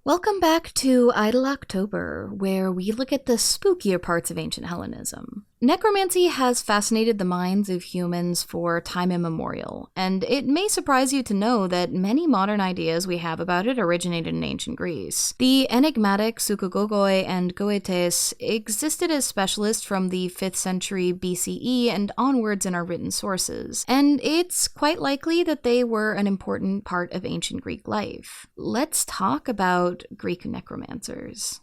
Welcome back to Idle October, where we look at the spookier parts of ancient Hellenism. Necromancy has fascinated the minds of humans for time immemorial, and it may surprise you to know that many modern ideas we have about it originated in ancient Greece. The enigmatic psychogogoi and goetes existed as specialists from the 5th century BCE and onwards in our written sources, and it's quite likely that they were an important part of ancient Greek life. Let's talk about Greek necromancers.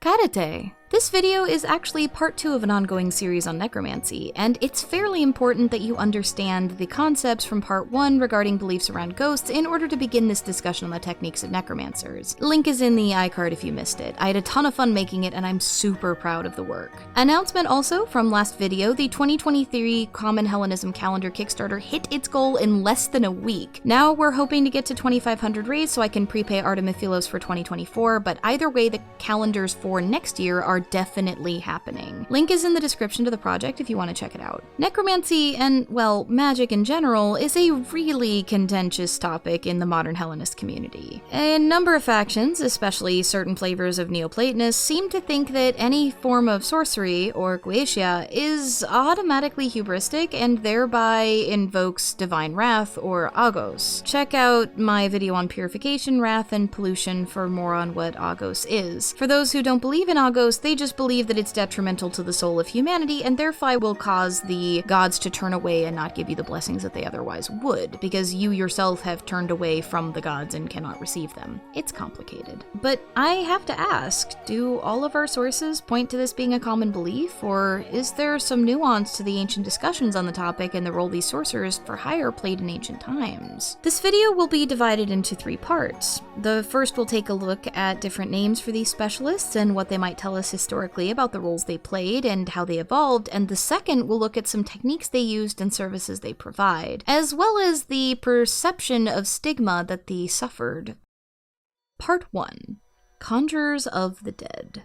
Karate. This video is actually part 2 of an ongoing series on necromancy, and it's fairly important that you understand the concepts from part 1 regarding beliefs around ghosts in order to begin this discussion on the techniques of necromancers. Link is in the iCard if you missed it. I had a ton of fun making it, and I'm super proud of the work. Announcement also from last video, the 2023 Common Hellenism Calendar Kickstarter hit its goal in less than a week. Now we're hoping to get to 2,500 raised so I can prepay Artemiphilos for 2024, but either way, the calendars for next year are definitely happening. Link is in the description to the project if you want to check it out. Necromancy and, well, magic in general is a really contentious topic in the modern Hellenist community. A number of factions, especially certain flavors of Neoplatonists, seem to think that any form of sorcery, or goetia, is automatically hubristic and thereby invokes divine wrath, or agos. Check out my video on purification, wrath, and pollution for more on what agos is. For those who don't believe in agos, they just believe that it's detrimental to the soul of humanity and therefore will cause the gods to turn away and not give you the blessings that they otherwise would, because you yourself have turned away from the gods and cannot receive them. It's complicated. But I have to ask, do all of our sources point to this being a common belief, or is there some nuance to the ancient discussions on the topic and the role these sorcerers for hire played in ancient times? This video will be divided into 3 parts. The first will take a look at different names for these specialists and what they might tell us historically about the roles they played and how they evolved, and the second will look at some techniques they used and services they provide, as well as the perception of stigma that they suffered. Part 1. Conjures of the Dead.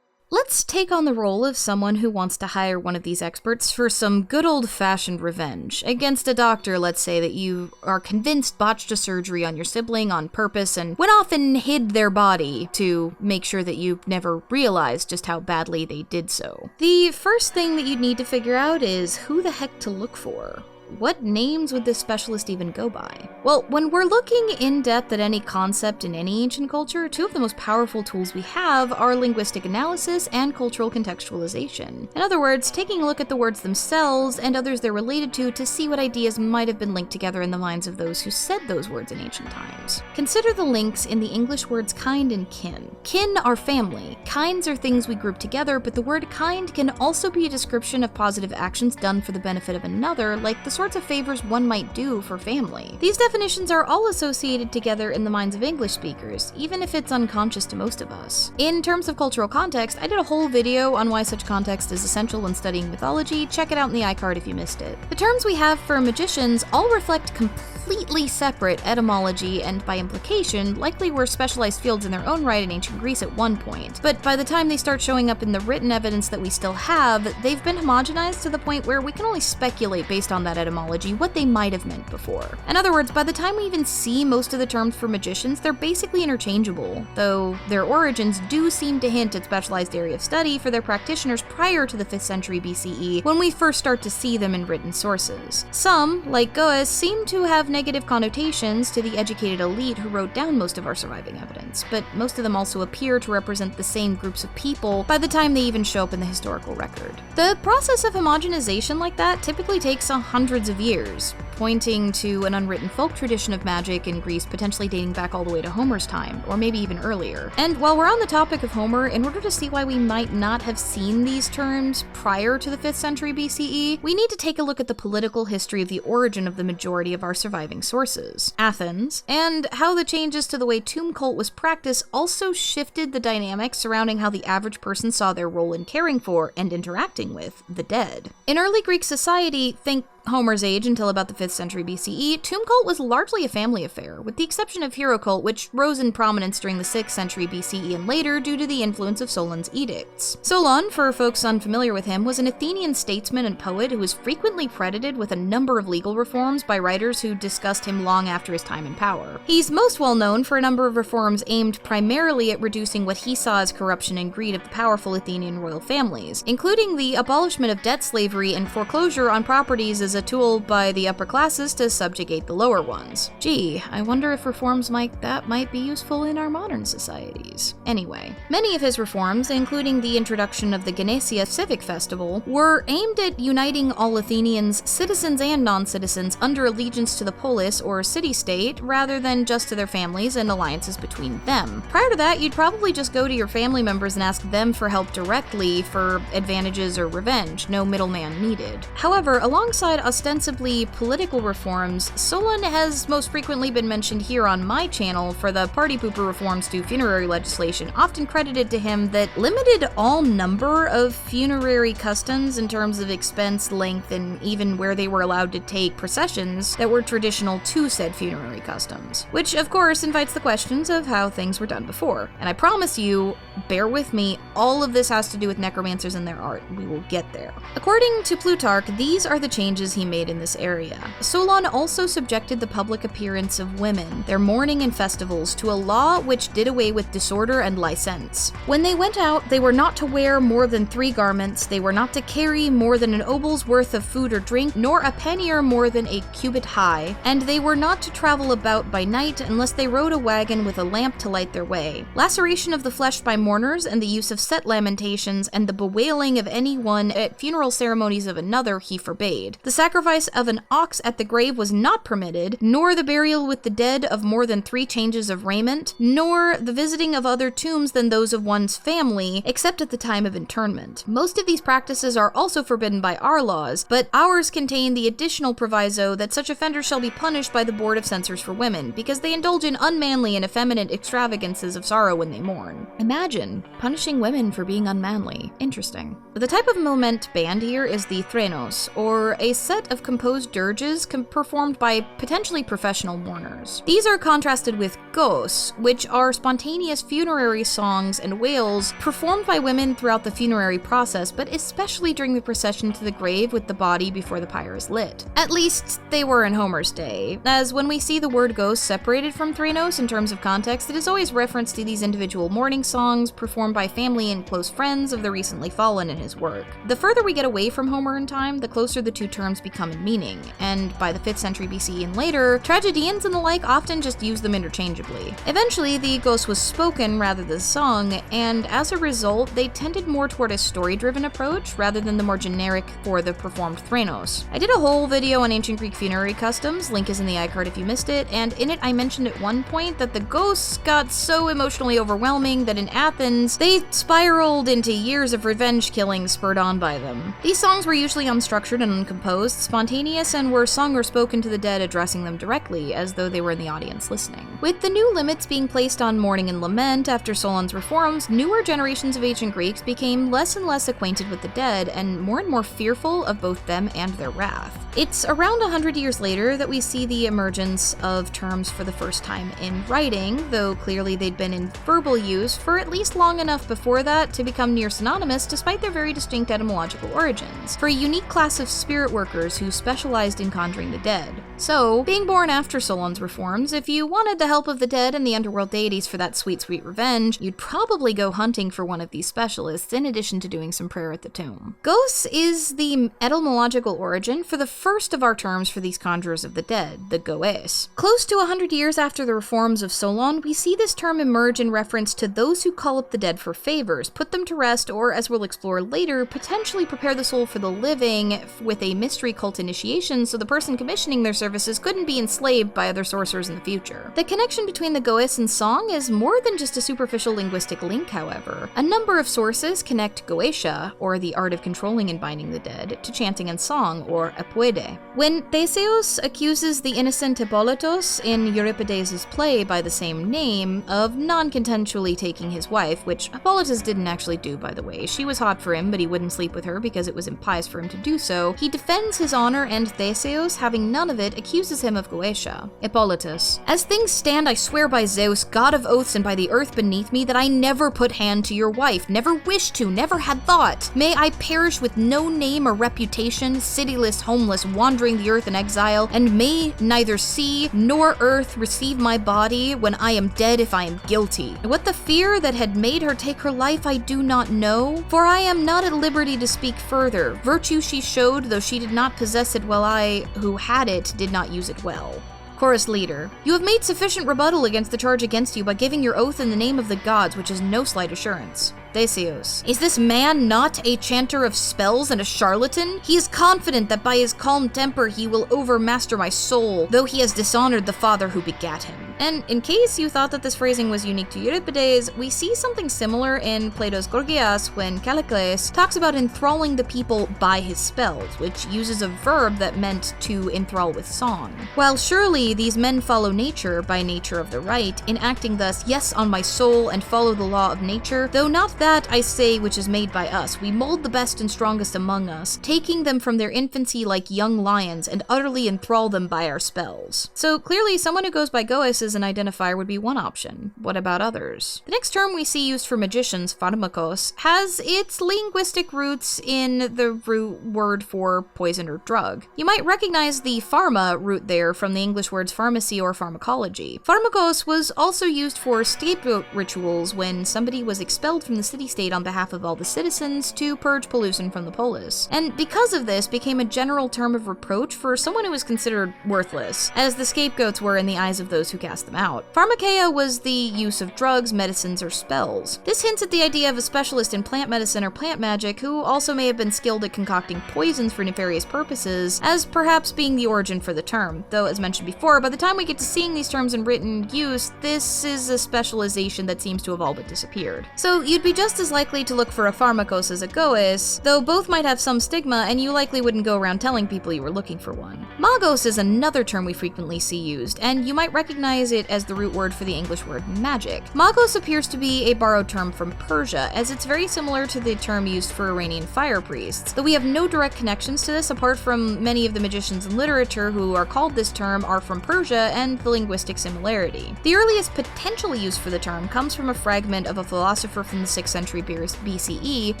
Let's take on the role of someone who wants to hire one of these experts for some good old-fashioned revenge against a doctor, let's say, that you are convinced botched a surgery on your sibling on purpose and went off and hid their body to make sure that you never realized just how badly they did so. The first thing that you'd need to figure out is who the heck to look for. What names would this specialist even go by? Well, when we're looking in depth at any concept in any ancient culture, 2 of the most powerful tools we have are linguistic analysis and cultural contextualization. In other words, taking a look at the words themselves and others they're related to see what ideas might have been linked together in the minds of those who said those words in ancient times. Consider the links in the English words kind and kin. Kin are family. Kinds are things we group together, but the word kind can also be a description of positive actions done for the benefit of another, like the sorts of favors one might do for family. These definitions are all associated together in the minds of English speakers, even if it's unconscious to most of us. In terms of cultural context, I did a whole video on why such context is essential when studying mythology. Check it out in the iCard if you missed it. The terms we have for magicians all reflect completely separate etymology and, by implication, likely were specialized fields in their own right in ancient Greece at one point. But by the time they start showing up in the written evidence that we still have, they've been homogenized to the point where we can only speculate based on that etymology what they might have meant before. In other words, by the time we even see most of the terms for magicians, they're basically interchangeable, though their origins do seem to hint at specialized area of study for their practitioners prior to the 5th century BCE, when we first start to see them in written sources. Some, like Goes, seem to have negative connotations to the educated elite who wrote down most of our surviving evidence, but most of them also appear to represent the same groups of people by the time they even show up in the historical record. The process of homogenization like that typically takes hundreds of years, pointing to an unwritten folk tradition of magic in Greece potentially dating back all the way to Homer's time, or maybe even earlier. And while we're on the topic of Homer, in order to see why we might not have seen these terms prior to the 5th century BCE, we need to take a look at the political history of the origin of the majority of our surviving sources, Athens, and how the changes to the way tomb cult was practiced also shifted the dynamics surrounding how the average person saw their role in caring for and interacting with the dead. In early Greek society, think Homer's age until about the 5th century BCE, tomb cult was largely a family affair, with the exception of hero cult, which rose in prominence during the 6th century BCE and later due to the influence of Solon's edicts. Solon, for folks unfamiliar with him, was an Athenian statesman and poet who was frequently credited with a number of legal reforms by writers who discussed him long after his time in power. He's most well known for a number of reforms aimed primarily at reducing what he saw as corruption and greed of the powerful Athenian royal families, including the abolishment of debt slavery and foreclosure on properties as a tool by the upper classes to subjugate the lower ones. Gee, I wonder if reforms like that might be useful in our modern societies. Anyway, many of his reforms, including the introduction of the Ganesia civic festival, were aimed at uniting all Athenians, citizens and non-citizens, under allegiance to the polis or city-state, rather than just to their families and alliances between them. Prior to that, you'd probably just go to your family members and ask them for help directly for advantages or revenge, no middleman needed. However, alongside ostensibly political reforms, Solon has most frequently been mentioned here on my channel for the party pooper reforms to funerary legislation, often credited to him, that limited all number of funerary customs in terms of expense, length, and even where they were allowed to take processions that were traditional to said funerary customs. Which, of course, invites the questions of how things were done before. And I promise you, bear with me, all of this has to do with necromancers and their art. We will get there. According to Plutarch, these are the changes he made in this area. Solon also subjected the public appearance of women, their mourning and festivals, to a law which did away with disorder and license. When they went out, they were not to wear more than 3 garments, they were not to carry more than an obol's worth of food or drink, nor a pannier more than a cubit high, and they were not to travel about by night unless they rode a wagon with a lamp to light their way. Laceration of the flesh by mourners, and the use of set lamentations, and the bewailing of any one at funeral ceremonies of another he forbade. The sacrifice of an ox at the grave was not permitted, nor the burial with the dead of more than 3 changes of raiment, nor the visiting of other tombs than those of one's family, except at the time of interment. Most of these practices are also forbidden by our laws, but ours contain the additional proviso that such offenders shall be punished by the Board of Censors for Women, because they indulge in unmanly and effeminate extravagances of sorrow when they mourn. Imagine punishing women for being unmanly. Interesting. The type of lament banned here is the threnos, or a set of composed dirges performed by potentially professional mourners. These are contrasted with gos, which are spontaneous funerary songs and wails performed by women throughout the funerary process, but especially during the procession to the grave with the body before the pyre is lit. At least, they were in Homer's day, as when we see the word gos separated from threnos in terms of context, it is always reference to these individual mourning songs performed by family and close friends of the recently fallen in his work. The further we get away from Homer in time, the closer the two terms become in meaning, and by the 5th century BCE and later, tragedians and the like often just use them interchangeably. Eventually, the gos was spoken rather than sung, and as a result, they tended more toward a story-driven approach rather than the more generic for the performed threnos. I did a whole video on ancient Greek funerary customs, link is in the iCard if you missed it, and in it I mentioned at one point that the ghosts got so emotionally overwhelming that in Athens, they spiraled into years of revenge killing spurred on by them. These songs were usually unstructured and uncomposed, spontaneous, and were sung or spoken to the dead addressing them directly, as though they were in the audience listening. With the new limits being placed on mourning and lament after Solon's reforms, newer generations of ancient Greeks became less and less acquainted with the dead, and more fearful of both them and their wrath. It's around 100 years later that we see the emergence of terms for the first time in writing, though clearly they'd been in verbal use for at least long enough before that to become near synonymous despite their very distinct etymological origins, for a unique class of spirit workers who specialized in conjuring the dead. So, being born after Solon's reforms, if you wanted the help of the dead and the underworld deities for that sweet, sweet revenge, you'd probably go hunting for one of these specialists in addition to doing some prayer at the tomb. Gos is the etymological origin for the first of our terms for these conjurers of the dead, the goes. Close to 100 years after the reforms of Solon, we see this term emerge in reference to those who call up the dead for favors, put them to rest, or, as we'll explore later, potentially prepare the soul for the living with a mystery cult initiation so the person commissioning their services couldn't be enslaved by other sorcerers in the future. The connection between the goes and song is more than just a superficial linguistic link, however. A number of sources connect goetia, or the art of controlling and binding the dead, to chanting and song, or apuede. When Theseus accuses the innocent Hippolytos in Euripides' play by the same name of non-consensually taking his wife, which Hippolytus didn't actually do, by the way. She was hot for him, but he wouldn't sleep with her because it was impious for him to do so. He defends his honor, and Theseus, having none of it, accuses him of goetia. Hippolytus: as things stand, I swear by Zeus, god of oaths, and by the earth beneath me, that I never put hand to your wife, never wished to, never had thought. May I perish with no name or reputation, cityless, homeless, wandering the earth in exile, and may neither sea nor earth receive my body when I am dead if I am guilty. What the fear that had made her take her life I do not know, for I am not at liberty to speak further. Virtue she showed, though she did not possess it, while I, who had it, did not use it well. Chorus leader: you have made sufficient rebuttal against the charge against you by giving your oath in the name of the gods, which is no slight assurance. Theseus: is this man not a chanter of spells and a charlatan? He is confident that by his calm temper he will overmaster my soul, though he has dishonored the father who begat him. And in case you thought that this phrasing was unique to Euripides, we see something similar in Plato's Gorgias when Callicles talks about enthralling the people by his spells, which uses a verb that meant to enthrall with song. While surely these men follow nature by nature of the right, enacting thus, yes, on my soul, and follow the law of nature, though not that, I say, which is made by us, we mold the best and strongest among us, taking them from their infancy like young lions, and utterly enthrall them by our spells. So clearly, someone who goes by goes as an identifier would be one option. What about others? The next term we see used for magicians, pharmakos, has its linguistic roots in the root word for poison or drug. You might recognize the pharma root there from the English words pharmacy or pharmacology. Pharmakos was also used for scapegoat rituals when somebody was expelled from the city-state on behalf of all the citizens to purge pollution from the polis. And because of this, became a general term of reproach for someone who was considered worthless, as the scapegoats were in the eyes of those who cast them out. Pharmakeia was the use of drugs, medicines, or spells. This hints at the idea of a specialist in plant medicine or plant magic who also may have been skilled at concocting poisons for nefarious purposes, as perhaps being the origin for the term, though as mentioned before, by the time we get to seeing these terms in written use, this is a specialization that seems to have all but disappeared. So you'd be just as likely to look for a pharmakos as a goes, though both might have some stigma and you likely wouldn't go around telling people you were looking for one. Magos is another term we frequently see used, and you might recognize it as the root word for the English word magic. Magos appears to be a borrowed term from Persia, as it's very similar to the term used for Iranian fire priests, though we have no direct connections to this apart from many of the magicians in literature who are called this term are from Persia and the linguistic similarity. The earliest potential use for the term comes from a fragment of a philosopher from the 6th century BCE,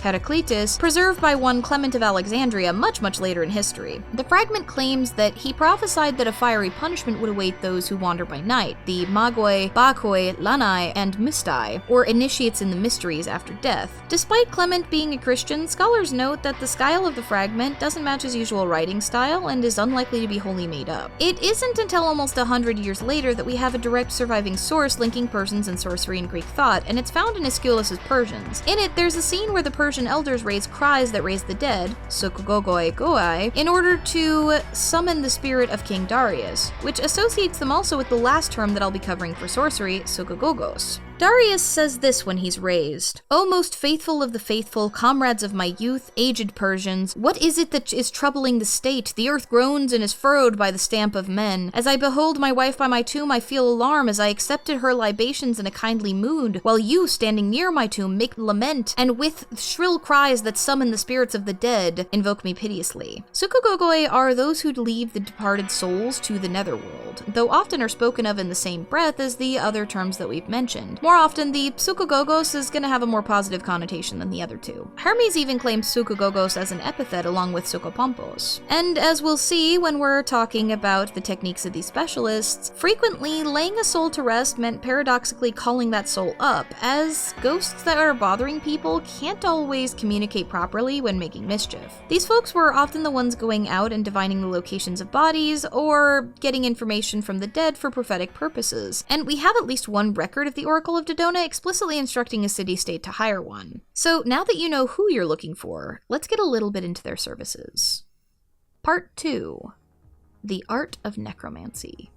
Heraclitus, preserved by one Clement of Alexandria much later in history. The fragment claims that he prophesied that a fiery punishment would await those who wander by night, the Magoi, Bakoi, Lanai, and Mistai, or initiates in the mysteries after death. Despite Clement being a Christian, scholars note that the style of the fragment doesn't match his usual writing style and is unlikely to be wholly made up. It isn't until almost 100 years later that we have a direct surviving source linking Persians and sorcery and Greek thought, and it's found in Aeschylus's Persians. In it, there's a scene where the Persian elders raise cries that raise the dead, psychogogoi goai, in order to summon the spirit of King Darius, which associates them also with the last term that I'll be covering for sorcery, psychogogos. Darius says this when he's raised: "O most faithful of the faithful, comrades of my youth, aged Persians, what is it that is troubling the state? The earth groans and is furrowed by the stamp of men. As I behold my wife by my tomb, I feel alarm as I accepted her libations in a kindly mood, while you, standing near my tomb, make lament, and with shrill cries that summon the spirits of the dead, invoke me piteously." Psychogogoi are those who leave the departed souls to the netherworld, though often are spoken of in the same breath as the other terms that we've mentioned. More often, the psychogogos is going to have a more positive connotation than the other two. Hermes even claims psychogogos as an epithet along with psychopompos. And as we'll see when we're talking about the techniques of these specialists, frequently laying a soul to rest meant paradoxically calling that soul up, as ghosts that are bothering people can't always communicate properly when making mischief. These folks were often the ones going out and divining the locations of bodies, or getting information from the dead for prophetic purposes, and we have at least one record of the Oracle of Dodona explicitly instructing a city-state to hire one. So now that you know who you're looking for, let's get a little bit into their services. Part 2. The Art of Necromancy.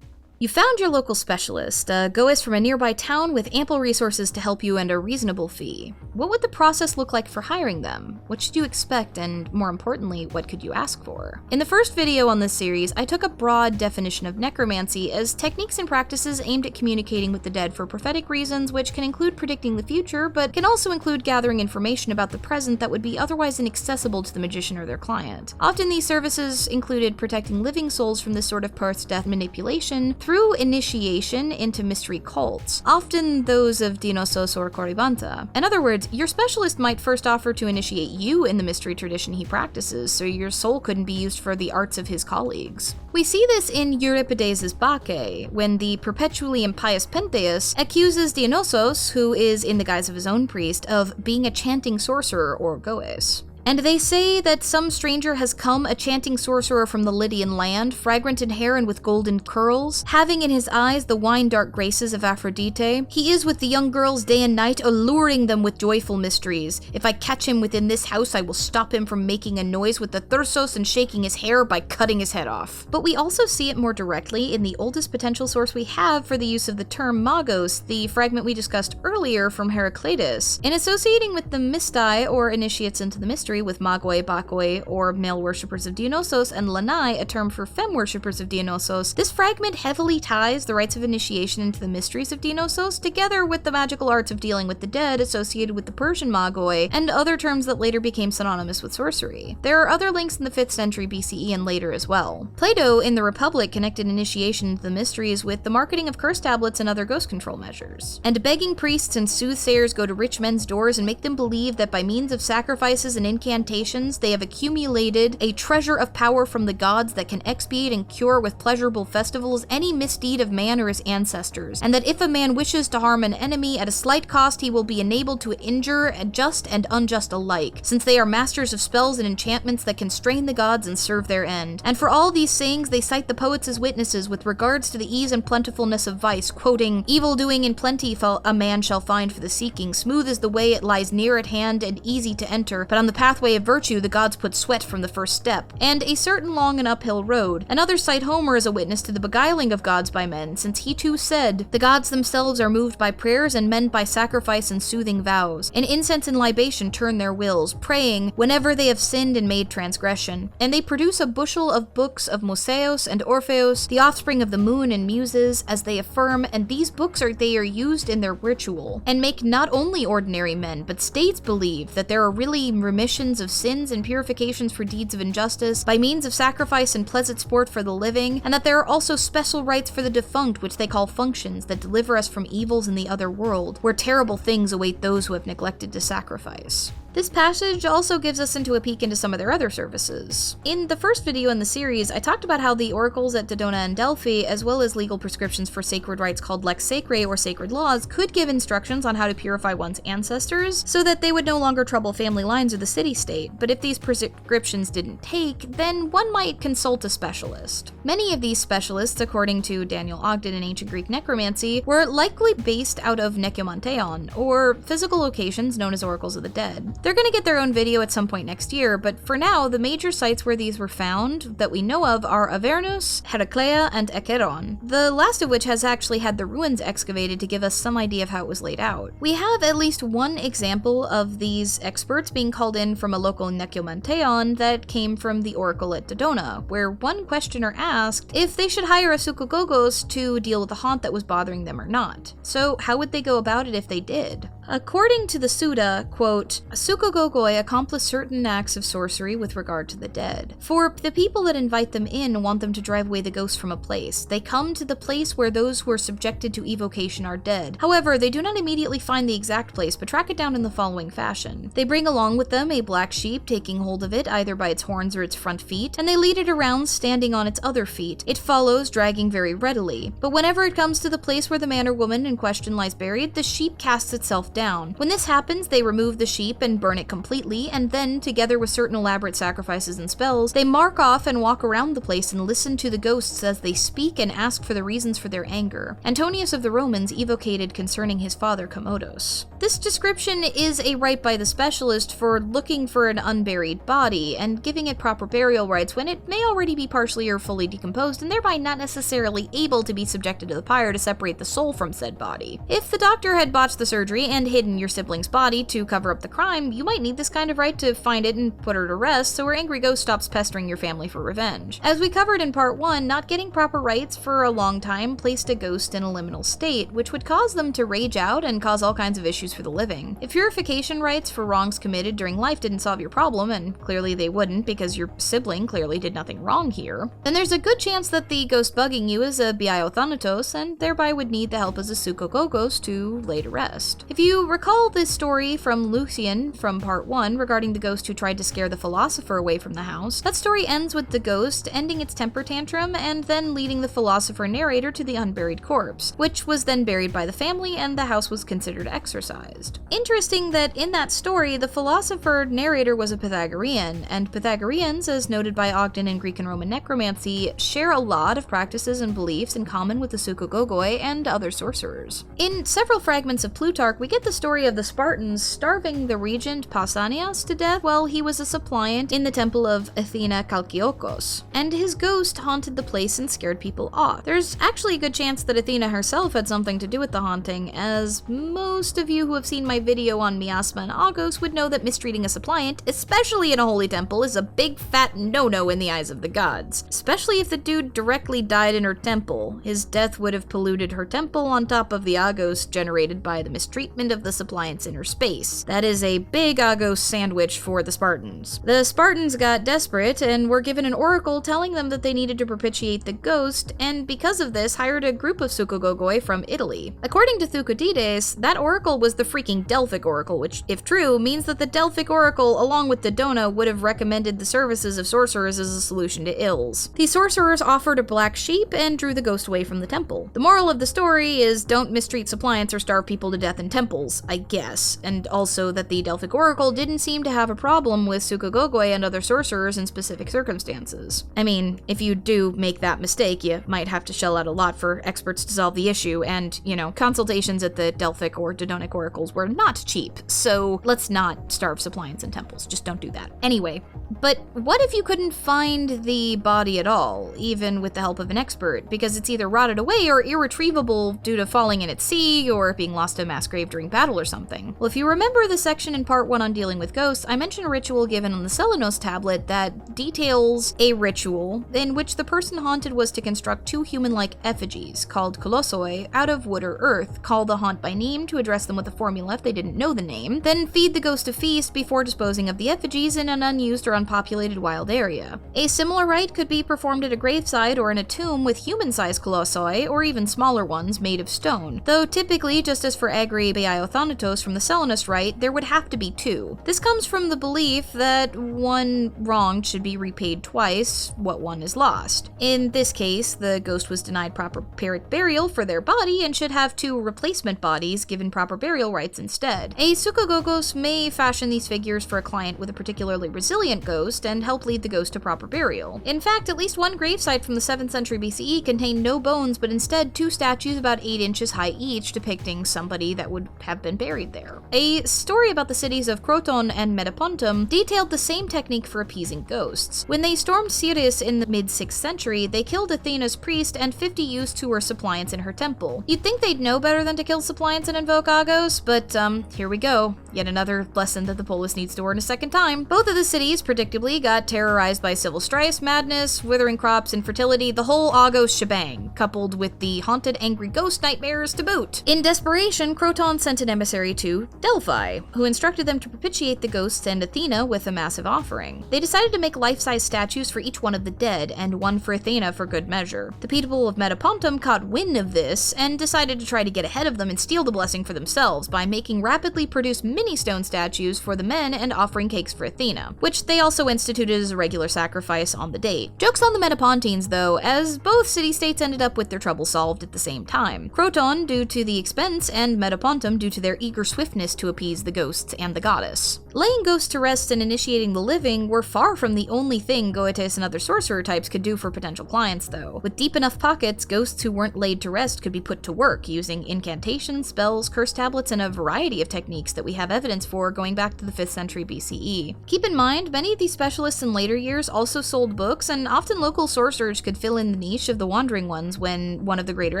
You found your local specialist, a goist from a nearby town with ample resources to help you and a reasonable fee. What would the process look like for hiring them? What should you expect, and more importantly, what could you ask for? In the first video on this series, I took a broad definition of necromancy as techniques and practices aimed at communicating with the dead for prophetic reasons, which can include predicting the future, but can also include gathering information about the present that would be otherwise inaccessible to the magician or their client. Often these services included protecting living souls from this sort of post-death manipulation through initiation into mystery cults, often those of Dionysos or Korybanta. In other words, your specialist might first offer to initiate you in the mystery tradition he practices, so your soul couldn't be used for the arts of his colleagues. We see this in Euripides' Bacchae, when the perpetually impious Pentheus accuses Dionysos, who is in the guise of his own priest, of being a chanting sorcerer or goes. And they say that some stranger has come, a chanting sorcerer from the Lydian land, fragrant in hair and with golden curls, having in his eyes the wine-dark graces of Aphrodite. He is with the young girls day and night, alluring them with joyful mysteries. If I catch him within this house, I will stop him from making a noise with the thyrsos and shaking his hair by cutting his head off. But we also see it more directly in the oldest potential source we have for the use of the term magos, the fragment we discussed earlier from Heraclitus. In associating with the Mystai, or initiates into the mystery, with magoi, bakoi, or male worshippers of Dionysos, and lanai, a term for femme worshippers of Dionysos, this fragment heavily ties the rites of initiation into the mysteries of Dionysos, together with the magical arts of dealing with the dead associated with the Persian magoi, and other terms that later became synonymous with sorcery. There are other links in the 5th century BCE and later as well. Plato, in the Republic, connected initiation into the mysteries with the marketing of curse tablets and other ghost control measures. And begging priests and soothsayers go to rich men's doors and make them believe that by means of sacrifices and incantations, they have accumulated a treasure of power from the gods that can expiate and cure with pleasurable festivals any misdeed of man or his ancestors, and that if a man wishes to harm an enemy at a slight cost, he will be enabled to injure just and unjust alike, since they are masters of spells and enchantments that constrain the gods and serve their end. And for all these sayings, they cite the poets as witnesses with regards to the ease and plentifulness of vice, quoting, "Evil doing in plenty a man shall find for the seeking, smooth is the way, it lies near at hand and easy to enter, but on the pathway of virtue the gods put sweat from the first step, and a certain long and uphill road." And others cite Homer as a witness to the beguiling of gods by men, since he too said, "The gods themselves are moved by prayers, and men by sacrifice and soothing vows. In incense and libation turn their wills, praying whenever they have sinned and made transgression. And they produce a bushel of books of Moseos and Orpheos, the offspring of the moon and muses, as they affirm, and these books are used in their ritual, and make not only ordinary men, but states believe that there are really remissions of sins and purifications for deeds of injustice by means of sacrifice and pleasant sport for the living, and that there are also special rites for the defunct, which they call functions, that deliver us from evils in the other world, where terrible things await those who have neglected to sacrifice." This passage also gives us a peek into some of their other services. In the first video in the series, I talked about how the oracles at Dodona and Delphi, as well as legal prescriptions for sacred rites called lex sacrae or sacred laws, could give instructions on how to purify one's ancestors so that they would no longer trouble family lines or the city-state. But if these prescriptions didn't take, then one might consult a specialist. Many of these specialists, according to Daniel Ogden in Ancient Greek Necromancy, were likely based out of nekyomanteon, or physical locations known as oracles of the dead. They're gonna get their own video at some point next year, but for now, the major sites where these were found that we know of are Avernus, Heraclea, and Acheron, the last of which has actually had the ruins excavated to give us some idea of how it was laid out. We have at least one example of these experts being called in from a local nekyomanteon that came from the oracle at Dodona, where one questioner asked if they should hire a psychogogos to deal with the haunt that was bothering them or not. So how would they go about it if they did? According to the Suda, quote, "Psychogogoi accomplish certain acts of sorcery with regard to the dead. For the people that invite them in want them to drive away the ghosts from a place. They come to the place where those who are subjected to evocation are dead. However, they do not immediately find the exact place, but track it down in the following fashion. They bring along with them a black sheep, taking hold of it either by its horns or its front feet, and they lead it around standing on its other feet. It follows, dragging very readily. But whenever it comes to the place where the man or woman in question lies buried, the sheep casts itself down. When this happens, they remove the sheep and burn it completely, and then, together with certain elaborate sacrifices and spells, they mark off and walk around the place and listen to the ghosts as they speak and ask for the reasons for their anger. Antonius of the Romans evocated concerning his father Commodus. This description is a rite by the specialist for looking for an unburied body and giving it proper burial rites when it may already be partially or fully decomposed and thereby not necessarily able to be subjected to the pyre to separate the soul from said body. If the doctor had botched the surgery and hidden your sibling's body to cover up the crime, you might need this kind of rite to find it and put her to rest so her angry ghost stops pestering your family for revenge. As we covered in part 1, not getting proper rites for a long time placed a ghost in a liminal state, which would cause them to rage out and cause all kinds of issues for the living. If purification rites for wrongs committed during life didn't solve your problem, and clearly they wouldn't because your sibling clearly did nothing wrong here, then there's a good chance that the ghost bugging you is a biaiothanatos and thereby would need the help as a psychogogos to lay to rest. If you recall this story from Lucian from part 1 regarding the ghost who tried to scare the philosopher away from the house, that story ends with the ghost ending its temper tantrum and then leading the philosopher narrator to the unburied corpse, which was then buried by the family and the house was considered exorcised. Interesting that in that story, the philosopher narrator was a Pythagorean, and Pythagoreans, as noted by Ogden in Greek and Roman necromancy, share a lot of practices and beliefs in common with the psychogogoi and other sorcerers. In several fragments of Plutarch, we get the story of the Spartans starving the regent Pausanias to death while he was a suppliant in the temple of Athena Kalkiokos, and his ghost haunted the place and scared people off. There's actually a good chance that Athena herself had something to do with the haunting, as most of you who have seen my video on miasma and agos would know that mistreating a suppliant, especially in a holy temple, is a big fat no-no in the eyes of the gods. Especially if the dude directly died in her temple. His death would have polluted her temple on top of the agos generated by the mistreatment of the suppliant's inner space. That is a big agos sandwich for the Spartans. The Spartans got desperate and were given an oracle telling them that they needed to propitiate the ghost, and because of this hired a group of psychogogoi from Italy. According to Thucydides, that oracle was the freaking Delphic oracle, which, if true, means that the Delphic oracle, along with Dodona, would have recommended the services of sorcerers as a solution to ills. The sorcerers offered a black sheep and drew the ghost away from the temple. The moral of the story is don't mistreat suppliants or starve people to death in temples, I guess, and also that the Delphic oracle didn't seem to have a problem with psychogogoi and other sorcerers in specific circumstances. I mean, if you do make that mistake, you might have to shell out a lot for experts to solve the issue, and, consultations at the Delphic or Dodonic oracles were not cheap, so let's not starve suppliants in temples. Just don't do that. Anyway, but what if you couldn't find the body at all, even with the help of an expert, because it's either rotted away or irretrievable due to falling in at sea or being lost to a mass grave during battle or something? Well, if you remember the section in part 1 on dealing with ghosts, I mentioned a ritual given on the Selenos tablet that details a ritual in which the person haunted was to construct 2 human-like effigies, called kolossoi, out of wood or earth, call the haunt by name to address them with a formula if they didn't know the name, then feed the ghost a feast before disposing of the effigies in an unused or unpopulated wild area. A similar rite could be performed at a graveside or in a tomb with human-sized kolossoi, or even smaller ones made of stone, though typically, just as for agri biaiothanatos from the Selenos rite, there would have to be 2. This comes from the belief that one wronged should be repaid twice what one is lost. In this case, the ghost was denied proper burial for their body and should have 2 replacement bodies given proper burial rites instead. A psychogogos may fashion these figures for a client with a particularly resilient ghost and help lead the ghost to proper burial. In fact, at least one gravesite from the 7th century BCE contained no bones, but instead 2 statues about 8 inches high each depicting somebody that would have been buried there. A story about the cities of Croton and Metapontum detailed the same technique for appeasing ghosts. When they stormed Sirius in the mid-6th century, they killed Athena's priest and 50 youths who were suppliants in her temple. You'd think they'd know better than to kill suppliants and invoke agos, but here we go. Yet another lesson that the polis needs to learn a second time. Both of the cities, predictably, got terrorized by civil strife, madness, withering crops, infertility, the whole agos shebang, coupled with the haunted angry ghost nightmares to boot. In desperation, Croton sent an emissary to Delphi, who instructed them to propitiate the ghosts and Athena with a massive offering. They decided to make life-size statues for each one of the dead, and one for Athena for good measure. The people of Metapontum caught wind of this, and decided to try to get ahead of them and steal the blessing for themselves by making rapidly produced mini-stone statues for the men and offering cakes for Athena, which they also instituted as a regular sacrifice on the date. Joke's on the Metapontines, though, as both city-states ended up with their trouble solved at the same time. Croton, due to the expense, and Metapontum, due due to their eager swiftness to appease the ghosts and the goddess. Laying ghosts to rest and initiating the living were far from the only thing Goetes and other sorcerer types could do for potential clients, though. With deep enough pockets, ghosts who weren't laid to rest could be put to work, using incantations, spells, curse tablets, and a variety of techniques that we have evidence for going back to the 5th century BCE. Keep in mind, many of these specialists in later years also sold books, and often local sorcerers could fill in the niche of the wandering ones when one of the greater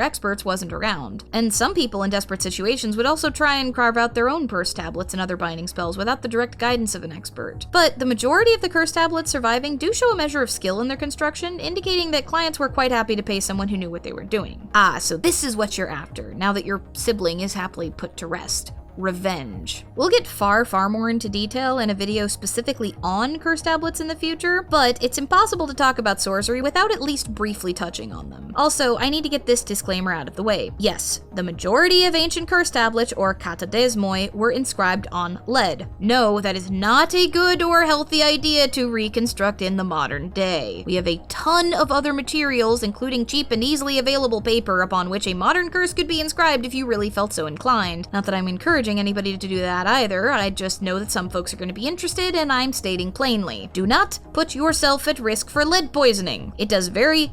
experts wasn't around. And some people in desperate situations would also try and carve out their own curse tablets and other binding spells without the direct guidance of an expert. But the majority of the curse tablets surviving do show a measure of skill in their construction, indicating that clients were quite happy to pay someone who knew what they were doing. So this is what you're after, now that your sibling is happily put to rest. Revenge. We'll get far more into detail in a video specifically on curse tablets in the future, but it's impossible to talk about sorcery without at least briefly touching on them. Also, I need to get this disclaimer out of the way. Yes, the majority of ancient curse tablets, or katadesmoi, were inscribed on lead. No, that is not a good or healthy idea to reconstruct in the modern day. We have a ton of other materials, including cheap and easily available paper, upon which a modern curse could be inscribed if you really felt so inclined. Not that I'm encouraging anybody to do that either, I just know that some folks are going to be interested, and I'm stating plainly. Do not put yourself at risk for lead poisoning. It does very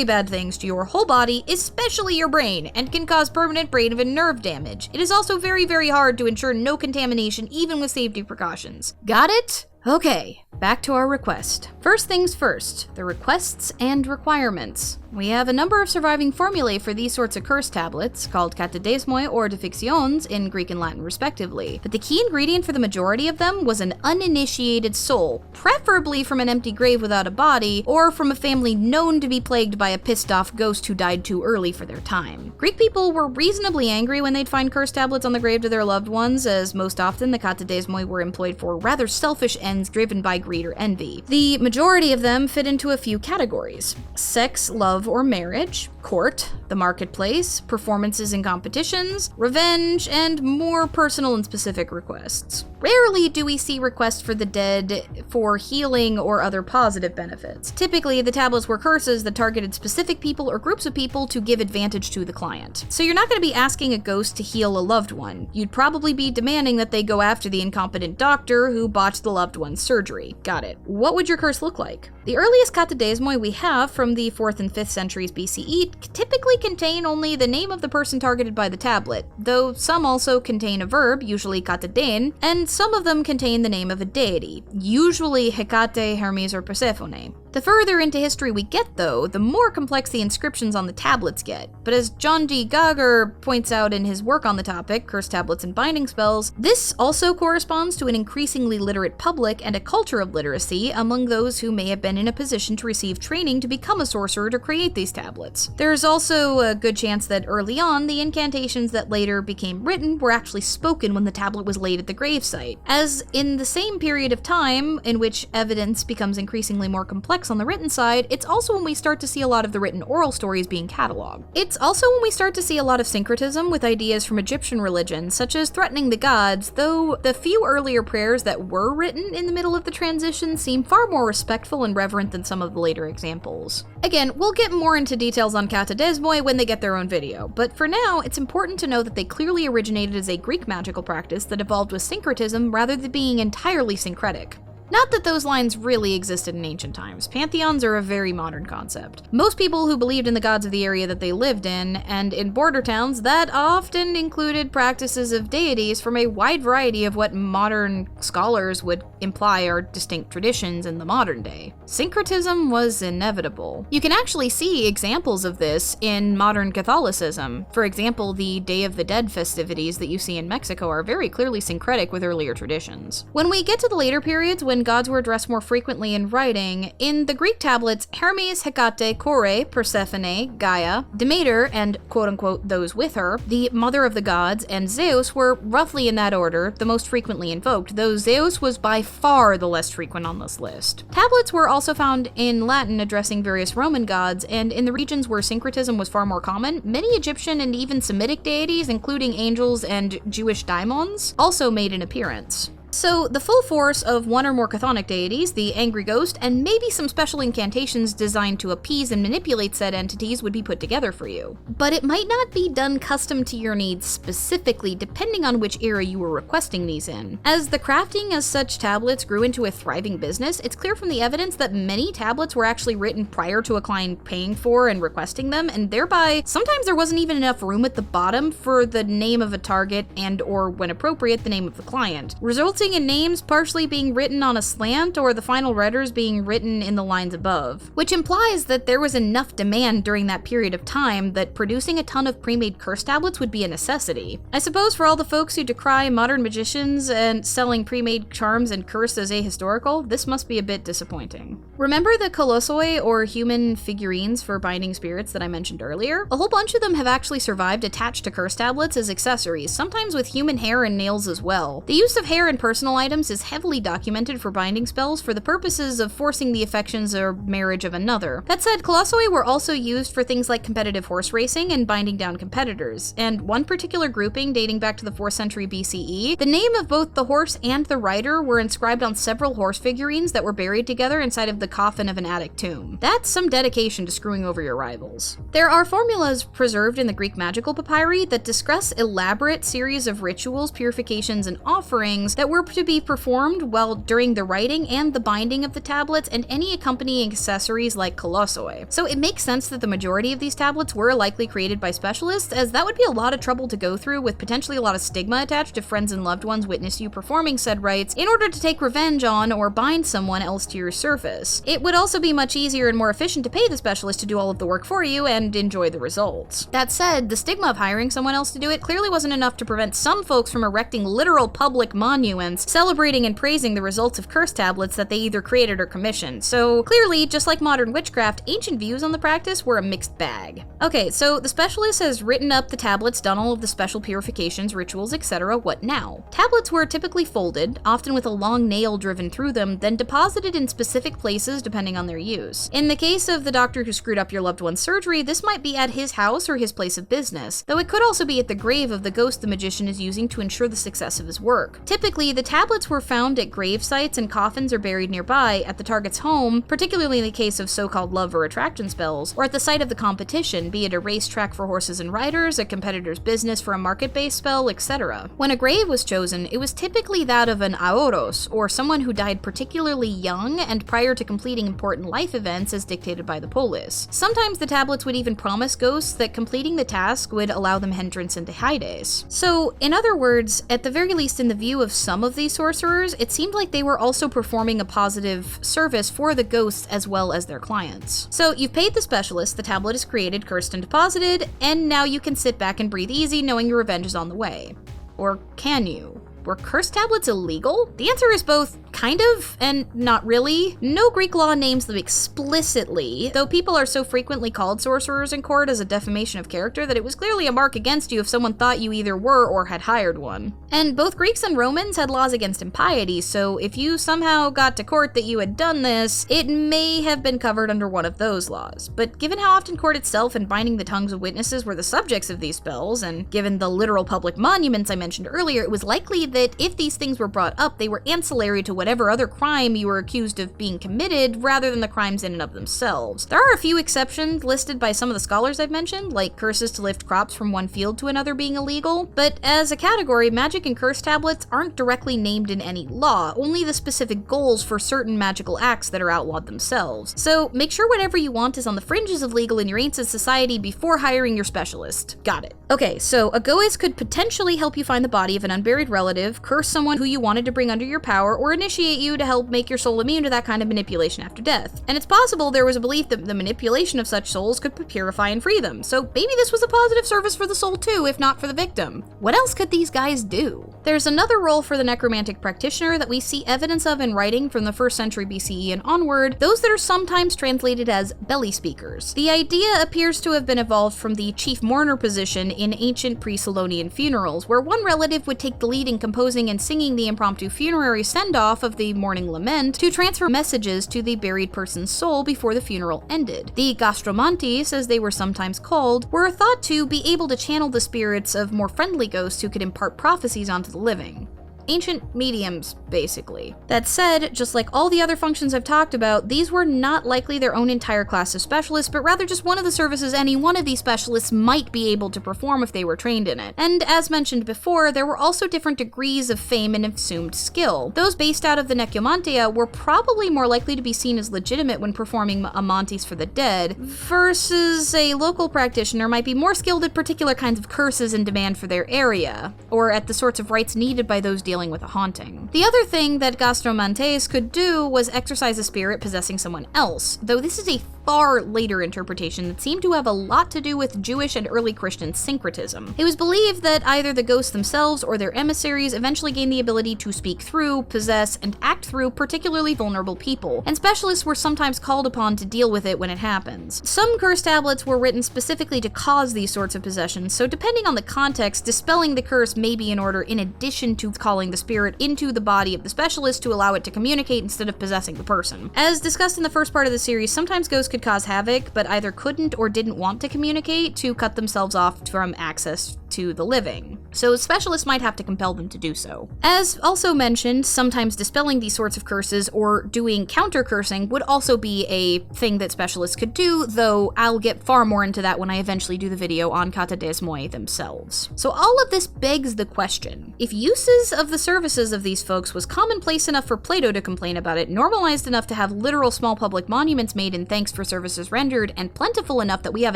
bad things to your whole body, especially your brain, and can cause permanent brain and nerve damage. It is also very hard to ensure no contamination, even with safety precautions. Got it? Okay, back to our request. First things first, the requests and requirements. We have a number of surviving formulae for these sorts of curse tablets, called katadesmoi or defictions in Greek and Latin respectively, but the key ingredient for the majority of them was an uninitiated soul, preferably from an empty grave without a body, or from a family known to be plagued by a pissed-off ghost who died too early for their time. Greek people were reasonably angry when they'd find curse tablets on the grave of their loved ones, as most often the katadesmoi were employed for rather selfish ends driven by greed or envy. The majority of them fit into a few categories: sex, love, or marriage, court, the marketplace, performances in competitions, revenge, and more personal and specific requests. Rarely do we see requests for the dead for healing or other positive benefits. Typically, the tablets were curses that targeted specific people or groups of people to give advantage to the client. So you're not going to be asking a ghost to heal a loved one. You'd probably be demanding that they go after the incompetent doctor who botched the loved one's surgery. Got it. What would your curse look like? The earliest katadesmoi we have from the 4th and 5th centuries BCE typically contain only the name of the person targeted by the tablet, though some also contain a verb, usually katadein, and some of them contain the name of a deity, usually Hecate, Hermes, or Persephone. The further into history we get, though, the more complex the inscriptions on the tablets get. But as John D. Gauger points out in his work on the topic, Curse Tablets and Binding Spells, this also corresponds to an increasingly literate public and a culture of literacy among those who may have been in a position to receive training to become a sorcerer to create these tablets. There's also a good chance that early on, the incantations that later became written were actually spoken when the tablet was laid at the gravesite. As in the same period of time in which evidence becomes increasingly more complex on the written side, it's also when we start to see a lot of the written oral stories being cataloged. It's also when we start to see a lot of syncretism with ideas from Egyptian religion, such as threatening the gods, though the few earlier prayers that were written in the middle of the transition seem far more respectful and reverent than some of the later examples. Again, we'll get more into details on katadesmoi when they get their own video, but for now, it's important to know that they clearly originated as a Greek magical practice that evolved with syncretism rather than being entirely syncretic. Not that those lines really existed in ancient times. Pantheons are a very modern concept. Most people who believed in the gods of the area that they lived in, and in border towns, that often included practices of deities from a wide variety of what modern scholars would imply are distinct traditions in the modern day. Syncretism was inevitable. You can actually see examples of this in modern Catholicism. For example, the Day of the Dead festivities that you see in Mexico are very clearly syncretic with earlier traditions. When we get to the later periods, when gods were addressed more frequently in writing, in the Greek tablets, Hermes, Hecate, Kore, Persephone, Gaia, Demeter, and quote-unquote those with her, the mother of the gods, and Zeus were roughly in that order, the most frequently invoked, though Zeus was by far the less frequent on this list. Tablets were also found in Latin addressing various Roman gods, and in the regions where syncretism was far more common, many Egyptian and even Semitic deities, including angels and Jewish daimons, also made an appearance. So, the full force of one or more chthonic deities, the angry ghost, and maybe some special incantations designed to appease and manipulate said entities would be put together for you. But it might not be done custom to your needs specifically, depending on which era you were requesting these in. As the crafting of such tablets grew into a thriving business, it's clear from the evidence that many tablets were actually written prior to a client paying for and requesting them, and thereby, sometimes there wasn't even enough room at the bottom for the name of a target and, or when appropriate, the name of the client, resulting in names partially being written on a slant or the final letters being written in the lines above, which implies that there was enough demand during that period of time that producing a ton of pre-made curse tablets would be a necessity. I suppose for all the folks who decry modern magicians and selling pre-made charms and curse as ahistorical, this must be a bit disappointing. Remember the kolossoi, or human figurines for binding spirits that I mentioned earlier? A whole bunch of them have actually survived attached to curse tablets as accessories, sometimes with human hair and nails as well. The use of hair in personal items is heavily documented for binding spells for the purposes of forcing the affections or marriage of another. That said, kolossoi were also used for things like competitive horse racing and binding down competitors, and one particular grouping dating back to the 4th century BCE, the name of both the horse and the rider were inscribed on several horse figurines that were buried together inside of the coffin of an attic tomb. That's some dedication to screwing over your rivals. There are formulas preserved in the Greek magical papyri that discuss elaborate series of rituals, purifications, and offerings that were to be performed while during the writing and the binding of the tablets and any accompanying accessories like kolossoi. So it makes sense that the majority of these tablets were likely created by specialists, as that would be a lot of trouble to go through with potentially a lot of stigma attached if friends and loved ones witness you performing said rites in order to take revenge on or bind someone else to your surface. It would also be much easier and more efficient to pay the specialist to do all of the work for you and enjoy the results. That said, the stigma of hiring someone else to do it clearly wasn't enough to prevent some folks from erecting literal public monuments celebrating and praising the results of curse tablets that they either created or commissioned. So clearly, just like modern witchcraft, ancient views on the practice were a mixed bag. Okay, so the specialist has written up the tablets, done all of the special purifications, rituals, etc. What now? Tablets were typically folded, often with a long nail driven through them, then deposited in specific places depending on their use. In the case of the doctor who screwed up your loved one's surgery, this might be at his house or his place of business, though it could also be at the grave of the ghost the magician is using to ensure the success of his work. Typically, the tablets were found at grave sites and coffins are buried nearby, at the target's home, particularly in the case of so-called love or attraction spells, or at the site of the competition, be it a racetrack for horses and riders, a competitor's business for a market-based spell, etc. When a grave was chosen, it was typically that of an aoros, or someone who died particularly young and prior to completing important life events as dictated by the polis. Sometimes the tablets would even promise ghosts that completing the task would allow them entrance into Hades. So, in other words, at the very least in the view of some of these sorcerers, it seemed like they were also performing a positive service for the ghosts as well as their clients. So, you've paid the specialist, the tablet is created, cursed, and deposited, and now you can sit back and breathe easy knowing your revenge is on the way. Or can you? Were curse tablets illegal? The answer is both kind of and not really. No Greek law names them explicitly, though people are so frequently called sorcerers in court as a defamation of character that it was clearly a mark against you if someone thought you either were or had hired one. And both Greeks and Romans had laws against impiety, so if you somehow got to court that you had done this, it may have been covered under one of those laws. But given how often court itself and binding the tongues of witnesses were the subjects of these spells, and given the literal public monuments I mentioned earlier, it was likely that if these things were brought up, they were ancillary to whatever other crime you were accused of being committed, rather than the crimes in and of themselves. There are a few exceptions listed by some of the scholars I've mentioned, like curses to lift crops from one field to another being illegal, but as a category, magic and curse tablets aren't directly named in any law, only the specific goals for certain magical acts that are outlawed themselves. So make sure whatever you want is on the fringes of legal in your ancient society before hiring your specialist. Got it. Okay, so a goist could potentially help you find the body of an unburied relative, curse someone who you wanted to bring under your power, or initiate you to help make your soul immune to that kind of manipulation after death. And it's possible there was a belief that the manipulation of such souls could purify and free them, so maybe this was a positive service for the soul too, if not for the victim. What else could these guys do? There's another role for the necromantic practitioner that we see evidence of in writing from the 1st century BCE and onward, those that are sometimes translated as belly speakers. The idea appears to have been evolved from the chief mourner position in ancient pre-Solonian funerals, where one relative would take the lead in composing and singing the impromptu funerary send-off of the mourning lament to transfer messages to the buried person's soul before the funeral ended. The gastromantes, as they were sometimes called, were thought to be able to channel the spirits of more friendly ghosts who could impart prophecies onto the living. ancient mediums, basically. That said, just like all the other functions I've talked about, these were not likely their own entire class of specialists, but rather just one of the services any one of these specialists might be able to perform if they were trained in it. And as mentioned before, there were also different degrees of fame and assumed skill. Those based out of the nekyomantia were probably more likely to be seen as legitimate when performing amantis for the dead, versus a local practitioner might be more skilled at particular kinds of curses in demand for their area, or at the sorts of rites needed by those dealing with a haunting. The other thing that gastromantes could do was exorcise a spirit possessing someone else, though this is a far later interpretation that seemed to have a lot to do with Jewish and early Christian syncretism. It was believed that either the ghosts themselves or their emissaries eventually gained the ability to speak through, possess, and act through particularly vulnerable people, and specialists were sometimes called upon to deal with it when it happens. Some curse tablets were written specifically to cause these sorts of possessions, so depending on the context, dispelling the curse may be in order in addition to calling the spirit into the body of the specialist to allow it to communicate instead of possessing the person. As discussed in the first part of the series, sometimes ghosts could cause havoc, but either couldn't or didn't want to communicate to cut themselves off from access to the living, so specialists might have to compel them to do so. As also mentioned, sometimes dispelling these sorts of curses or doing counter-cursing would also be a thing that specialists could do, though I'll get far more into that when I eventually do the video on katadesmoi themselves. So all of this begs the question, if uses of the services of these folks was commonplace enough for Plato to complain about it, normalized enough to have literal small public monuments made in thanks for services rendered, and plentiful enough that we have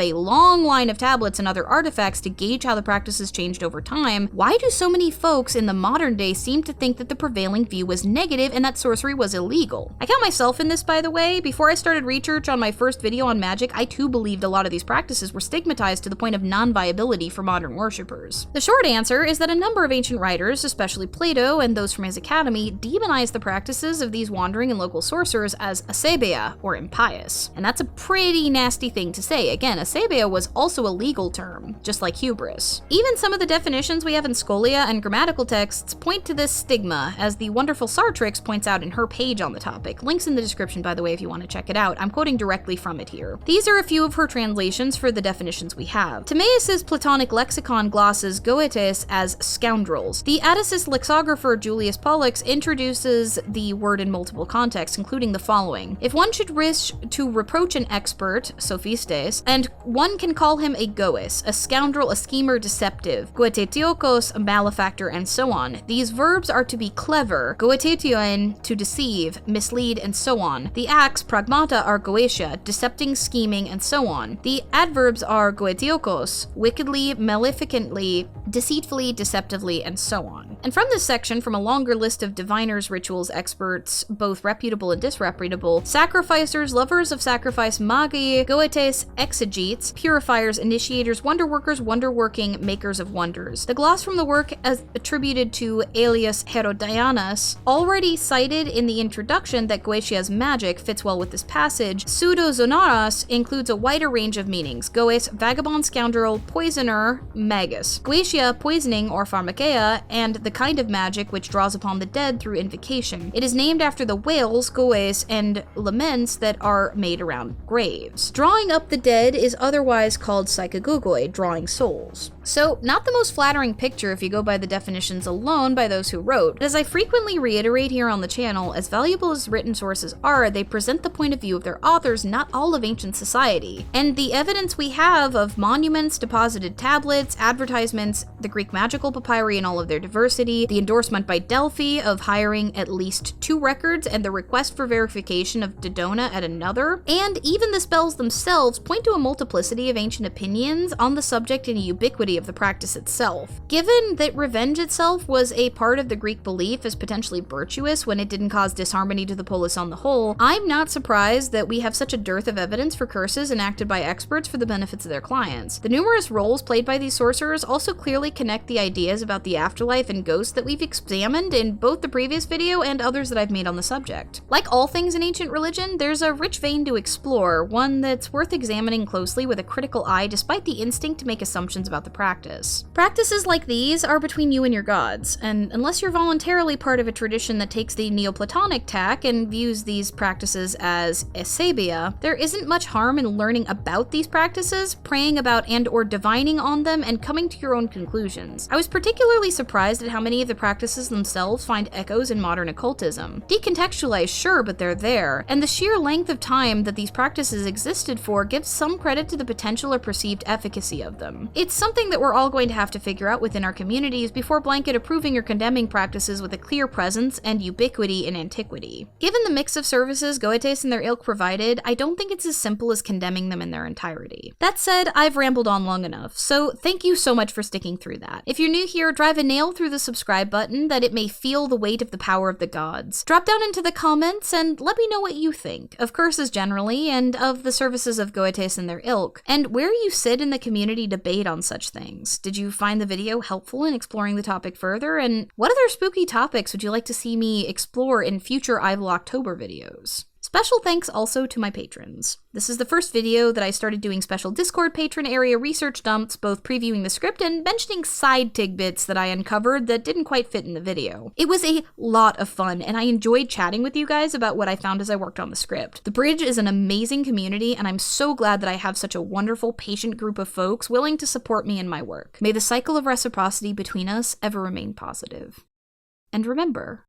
a long line of tablets and other artifacts to gauge how the practices changed over time, why do so many folks in the modern day seem to think that the prevailing view was negative and that sorcery was illegal? I count myself in this, by the way. Before I started research on my first video on magic, I too believed a lot of these practices were stigmatized to the point of non-viability for modern worshippers. The short answer is that a number of ancient writers, especially Plato and those from his academy, demonized the practices of these wandering and local sorcerers as asebeia, or impious. And that's a pretty nasty thing to say. Again, asebeia was also a legal term, just like hubris. Even some of the definitions we have in scholia and grammatical texts point to this stigma, as the wonderful Sartrix points out in her page on the topic. Links in the description, by the way, if you want to check it out. I'm quoting directly from it here. These are a few of her translations for the definitions we have. Timaeus's Platonic lexicon glosses goetes as scoundrels. The Atticus lexicographer Julius Pollux introduces the word in multiple contexts, including the following. If one should wish to reproach an expert, sophistes, and one can call him a goes, a scoundrel, a schemer, deceptive, goetetiokos, a malefactor, and so on. These verbs are to be clever, goetetioin, to deceive, mislead, and so on. The acts, pragmata, are goetia, decepting, scheming, and so on. The adverbs are goetiokos, wickedly, maleficently, deceitfully, deceptively, and so on. And from this section, from a longer list of diviners, rituals, experts, both reputable and disreputable, sacrificers, lovers of sacrifice, magi, goetes, exegetes, purifiers, initiators, wonder workers, wonder-working, makers of wonders. The gloss from the work as attributed to Aelius Herodianus, already cited in the introduction that Goetia's magic fits well with this passage, pseudo-zonaras includes a wider range of meanings. Goes, vagabond, scoundrel, poisoner, magus. Goetia, poisoning or pharmakeia, and the kind of magic which draws upon the dead through invocation. It is named after the wails, goes, and laments that are made around graves. Drawing up the dead is otherwise called psychogogoi, drawing souls. So, not the most flattering picture if you go by the definitions alone by those who wrote, but as I frequently reiterate here on the channel, as valuable as written sources are, they present the point of view of their authors, not all of ancient society. And the evidence we have of monuments, deposited tablets, advertisements, the Greek magical papyri in all of their diversity, the endorsement by Delphi of hiring at least 2 records, and the request for verification of Dodona at another, and even the spells themselves point to a multiplicity of ancient opinions on the subject and a ubiquity of the practice itself. Given that revenge itself was a part of the Greek belief as potentially virtuous when it didn't cause disharmony to the polis on the whole, I'm not surprised that we have such a dearth of evidence for curses enacted by experts for the benefits of their clients. The numerous roles played by these sorcerers also clearly connect the ideas about the afterlife and ghosts that we've examined in both the previous video and others that I've made on the subject. Like all things in ancient religion, there's a rich vein to explore, one that's worth examining closely with a critical eye despite the instinct to make assumptions about the practice. Practices like these are between you and your gods, and unless you're voluntarily part of a tradition that takes the Neoplatonic tack and views these practices as asebeia, there isn't much harm in learning about these practices, praying about and or divining on them, and coming to your own conclusions. conclusions. I was particularly surprised at how many of the practices themselves find echoes in modern occultism. Decontextualized, sure, but they're there, and the sheer length of time that these practices existed for gives some credit to the potential or perceived efficacy of them. It's something that we're all going to have to figure out within our communities before blanket approving or condemning practices with a clear presence and ubiquity in antiquity. Given the mix of services Goetes and their ilk provided, I don't think it's as simple as condemning them in their entirety. That said, I've rambled on long enough, so thank you so much for sticking through that. If you're new here, drive a nail through the subscribe button that it may feel the weight of the power of the gods. Drop down into the comments and let me know what you think, of curses generally, and of the services of Goetes and their ilk, and where you sit in the community debate on such things. Did you find the video helpful in exploring the topic further, and what other spooky topics would you like to see me explore in future Evil October videos? Special thanks also to my patrons. This is the first video that I started doing special Discord patron area research dumps, both previewing the script and mentioning side tidbits that I uncovered that didn't quite fit in the video. It was a lot of fun, and I enjoyed chatting with you guys about what I found as I worked on the script. The Bridge is an amazing community, and I'm so glad that I have such a wonderful, patient group of folks willing to support me in my work. May the cycle of reciprocity between us ever remain positive. And remember,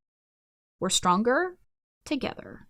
we're stronger together.